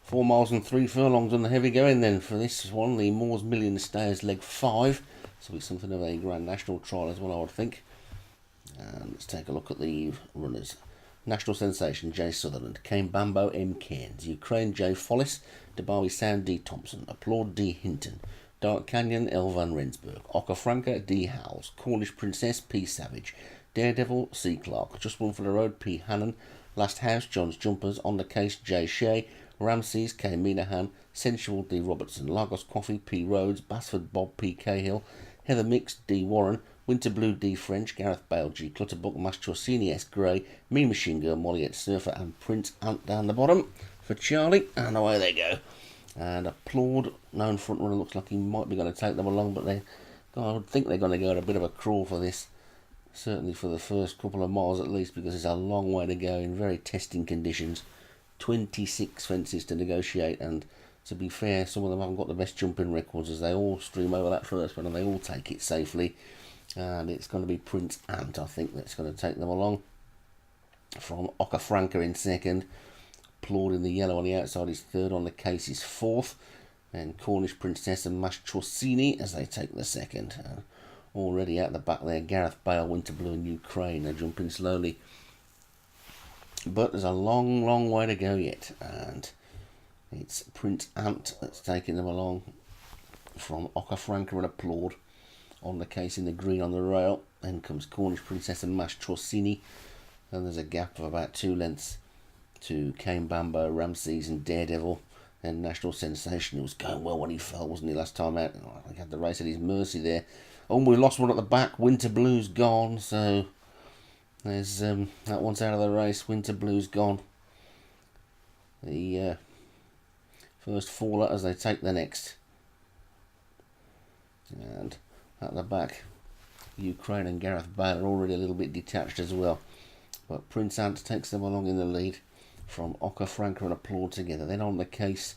4 miles and 3 furlongs on the heavy going then for this one, the Moors Million Stayers leg 5. So it's something of a Grand National trial as well, I would think. And let's take a look at the runners. National Sensation J Sutherland, Kane Bambo M Cairns, Ukraine J Follis, Debarwi Sound D Thompson, Applaud D Hinton, Dark Canyon L Van Rensburg, Okafranca D Howells, Cornish Princess P Savage, Daredevil C Clark, Just One for the Road P Hannon, Last House John's Jumpers, On the Case J Shea, Ramses K Minahan, Sensual D Robertson, Lagos Coffee P Rhodes, Basford Bob P Cahill, Heather Mix D Warren, Winter Blue D French, Gareth Bale G Clutterbuck, Mastrosini S Gray, Me Machine Girl Molly Surfer, and Prince Ant down the bottom for Charlie, and away they go. And Applaud, known front runner, looks like he might be going to take them along, but I would think they're going to go at a bit of a crawl for this, certainly for the first couple of miles at least, because it's a long way to go in very testing conditions. 26 fences to negotiate, and to be fair, some of them haven't got the best jumping records, as they all stream over that first one and they all take it safely. And it's going to be Prince Ant, I think, that's going to take them along. From Okafranca in second, Applaud in the yellow on the outside is third, On the Case is fourth, and Cornish Princess and Mastrosini as they take the second. Already out the back there, Gareth Bale, Winter Blue and Ukraine are jumping slowly. But there's a long, long way to go yet, and it's Prince Ant that's taking them along from Okafranca and Applaud. On the Case in the green on the rail. Then comes Cornish Princess and Mastrosini, and there's a gap of about 2 lengths to Kane Bambo, Ramses and Daredevil. And National Sensation, who was going well when he fell, wasn't he, last time out? He had the race at his mercy there. Oh, we lost one at the back. Winter Blue's gone, so there's that one's out of the race. Winter Blue's gone. The first faller as they take the next. And at the back, Ukraine and Gareth Bale are already a little bit detached as well. But Prince Ant takes them along in the lead from Okafranca and Applaud together. Then On the Case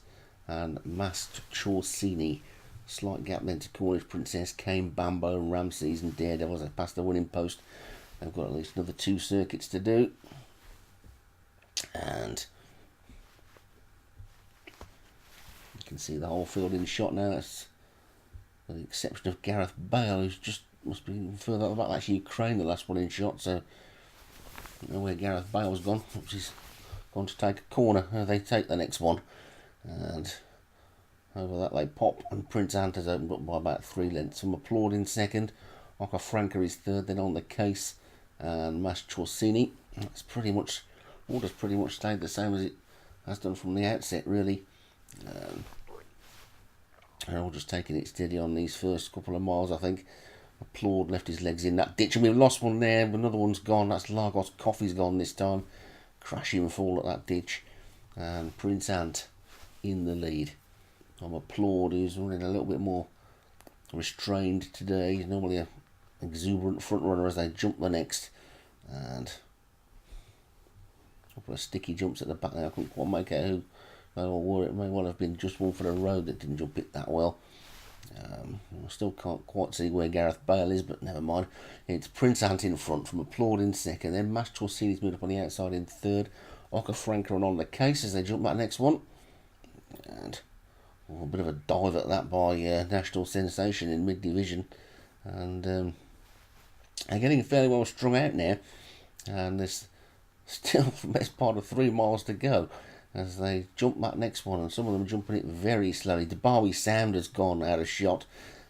and Mastrosini. Slight gap then to Cornish Princess, Kane Bambo, Ramses and Daredevil as they pass the winning post. They've got at least another 2 circuits to do. And you can see the whole field in shot now. That's with the exception of Gareth Bale, who's just must be further up the back. Actually, Ukraine, the last one in shot, so I don't know where Gareth Bale's gone, which is gone to take a corner. They take the next one, and over that they pop, and Prince Ant has opened up by about 3 lengths. From Applaud in second, Okafranca is third, then On the Case and Mastrosini. That's pretty much, order's pretty much stayed the same as it has done from the outset, really. They're all just taking it steady on these first couple of miles, I think. Applaud left his legs in that ditch, and we've lost one there, but another one's gone. That's Lagos Coffee's gone this time. Crashing fall at that ditch. And Prince Ant in the lead. Applaud, who's running a little bit more restrained today. He's normally an exuberant front runner as they jump the next. And a couple of sticky jumps at the back there. I couldn't quite make out who. It may well have been Just One for the Road that didn't jump it that well. I still can't quite see where Gareth Bale is, but never mind. It's Prince Ant in front from Applaud in second. Then Mastrosini's moved up on the outside in third. Okafranca and On the Case as they jump that next one. And a bit of a dive at that by National Sensation in mid-division. And they're getting fairly well strung out now. And there's still the best part of 3 miles to go as they jump that next one, and some of them jumping it very slowly. Debarwi Sound has gone out of shot,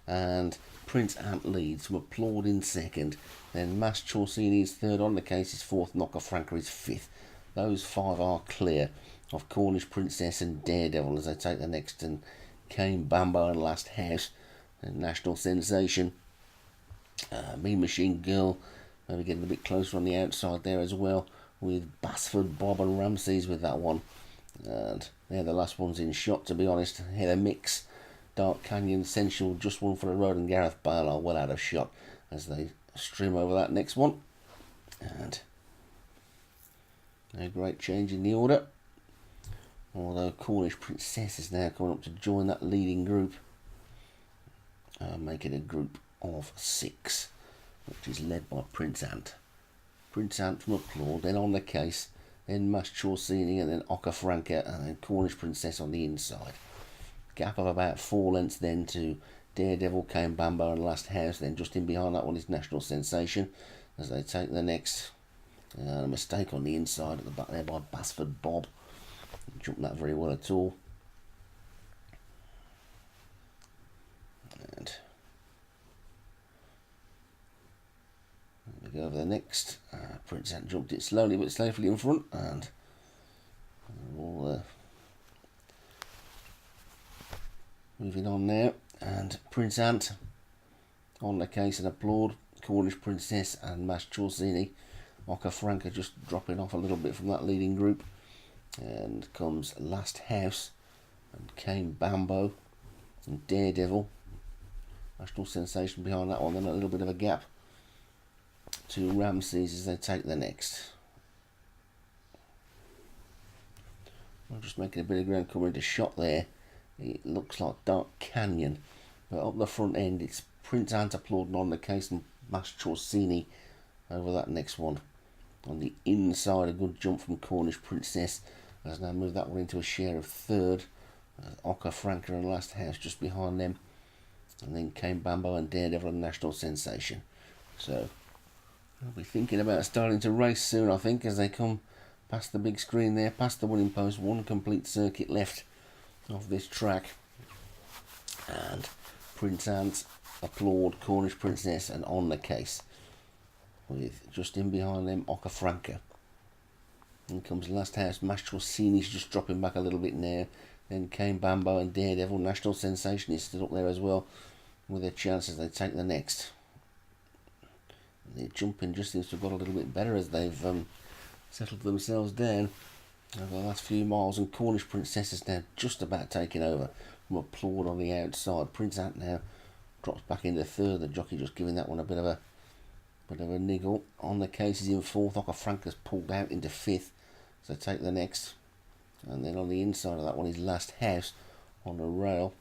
and Prince Ant leads from Applaud in second. Then Mastrosini is third, On the Case is fourth, and Okafranca is fifth. Those 5 are clear of Cornish Princess and Daredevil as they take the next, and Kane Bambo and Last House and National Sensation. Mean Machine Girl maybe getting a bit closer on the outside there as well, with Basford, Bob and Ramses with that one. And they're the last ones in shot, to be honest. Heather Mix, Dark Canyon, Sensual, Just One for the Road and Gareth Bale are well out of shot as they stream over that next one. And no great change in the order, although Cornish Princess is now coming up to join that leading group, making a group of 6, which is led by Prince Ant. Prince Ant from Applaud, then On the Case then Mastrosini, and then Franca, and then Cornish Princess on the inside. Gap of about 4 lengths then to Daredevil, Cane Bambo and Last House. Then just in behind that one is National Sensation as they take the next. A mistake on the inside at the back there by Basford Bob. Jumped that very well at all. And we go over the next. Prince Ant jumped it slowly but safely in front, and we'll moving on now. And Prince Ant on the case and Applaud, Cornish Princess and Mastrosini. Franca just dropping off a little bit from that leading group. And comes Last House and Cane Bambo and Daredevil. National Sensation behind that one, then a little bit of a gap to Ramses as they take the next. I'm just making a bit of ground coming into shot there. It looks like Dark Canyon, but up the front end it's Prince Ant applauding on the case and Mastrosini over that next one. On the inside, a good jump from Cornish Princess has now moved that one into a share of third. Franca and Last House just behind them, and then Cane Bambo and Daredevil and National Sensation. So I'll be thinking about starting to race soon, I think, as they come past the big screen there, past the winning post. One complete circuit left of this track, and Prince Ant, Applaud, Cornish Princess and on the case, with just in behind them Franca. In comes Last House. Mastrosini's just dropping back a little bit now. Then Cane Bambo and Daredevil. National Sensation is still up there as well with their chances. They take the next. Their jumping just seems to have got a little bit better as they've settled themselves down over the last few miles, and Cornish Princess is now just about taking over from Applaud on the outside. Prince Ant now drops back into third. The jockey just giving that one a bit of a niggle. On the case is in fourth. Franca's pulled out into fifth, so take the next. And then on the inside of that one is Last House on a rail.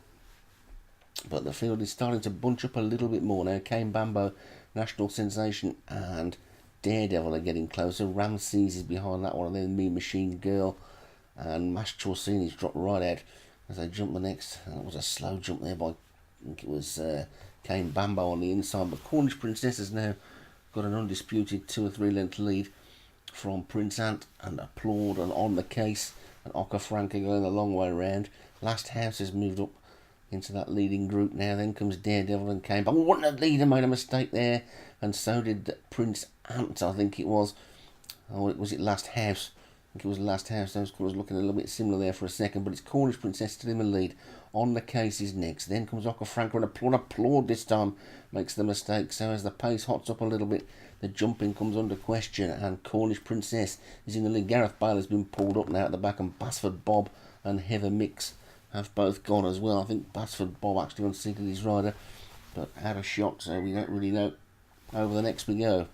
But the field is starting to bunch up a little bit more now. Cane Bambo, National Sensation and Daredevil are getting closer. Ramses is behind that one, and then Mean Machine Girl and Mastrosini's dropped right out as they jump the next. And it was a slow jump there by, I think it was Cane Bambo on the inside. But Cornish Princess has now got an undisputed 2 or 3 length lead from Prince Ant and Applaud and on the case, and Franca going a long way around. Last House has moved up into that leading group now. Then comes Daredevil and Cane Bambo. What a leader, made a mistake there, and so did Prince Ant, I think it was. Oh, was it Last House? I think it was Last House. Those colours looking a little bit similar there for a second, but it's Cornish Princess still in the lead. On the case is next. Then comes Franca and Applaud this time makes the mistake. So as the pace hots up a little bit, the jumping comes under question, and Cornish Princess is in the lead. Gareth Bale has been pulled up now at the back, and Basford Bob and Heather Mix have both gone as well. I think Basford Bob actually unseated his rider, but had a shot, so we don't really know. Over the next we go.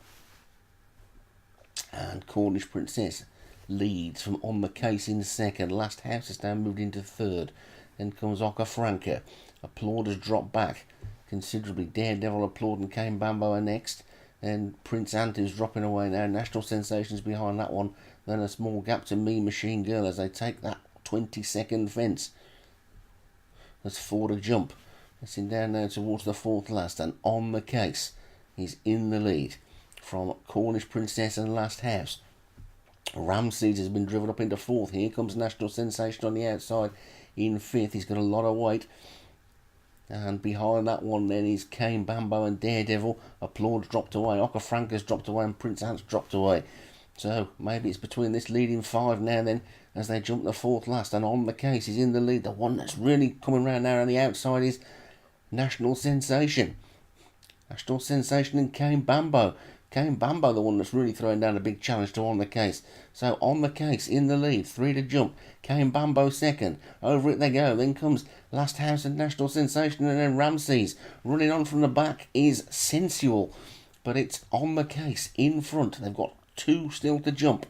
And Cornish Princess leads from on the case in second. Last House has now moved into third. Then comes Franca. Applaud has dropped back considerably. Daredevil, Applaud and Cane Bambo are next. Then Prince Ant is dropping away now. National Sensation's behind that one. Then a small gap to Mean Machine Girl as they take that 20-second fence. That's 4 to jump. It's in down now towards the fourth last, and on the case he's in the lead from Cornish Princess and Last House. Ramses has been driven up into fourth. Here comes National Sensation on the outside in fifth. He's got a lot of weight. And behind that one then is Cane Bambo and Daredevil. Applaud's dropped away. Franca's dropped away and Prince Ant's dropped away. So maybe it's between this leading 5 now then as they jump the fourth last. And on the case is in the lead. The one that's really coming round now on the outside is National Sensation. National Sensation and Cane Bambo. Cane Bambo, the one that's really throwing down a big challenge to On the Case. So On the Case in the lead, 3 to jump. Cane Bambo second. Over it they go. Then comes Last House and National Sensation, and then Ramses. Running on from the back is Sensual. But it's On the Case in front. They've got 2 still to jump.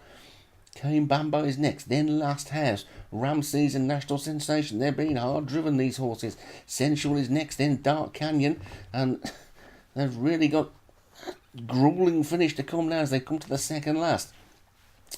Cane Bambo is next. Then Last House. Ramses and National Sensation. They're being hard driven, these horses. Sensual is next. Then Dark Canyon. And they've really got grueling finish to come now as they come to the second last.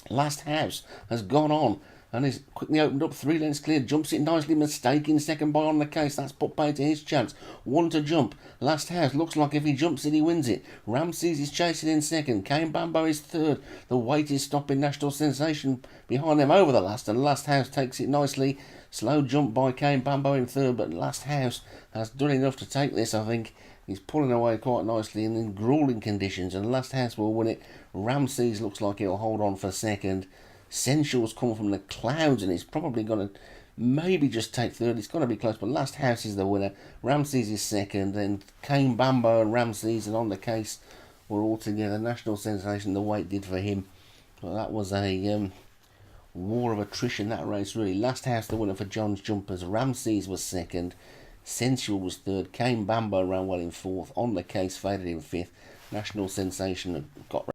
Last House has gone on and is quickly opened up, 3 lengths clear, jumps it nicely, mistaking second by On the Case. That's put pay to his chance. 1 to jump. Last House looks like if he jumps it, he wins it. Ramses is chasing in second. Kane Bambo is third. The weight is stopping National Sensation behind them over the last, and Last House takes it nicely. Slow jump by Kane Bambo in third, but Last House has done enough to take this, I think. He's pulling away quite nicely and in grueling conditions, and Last House will win it. Ramses looks like he'll hold on for second. Sensual's come from the clouds and he's probably going to maybe just take third. It's going to be close, but Last House is the winner. Ramses is second, then Kane Bambo and Ramses and On the Case were all together. National Sensation, the weight did for him. Well, that was a war of attrition, that race, really. Last House the winner for John's Jumpers. Ramses was second. Sensual was third. Kane Bambo ran well in fourth. On the Case faded in fifth. National Sensation got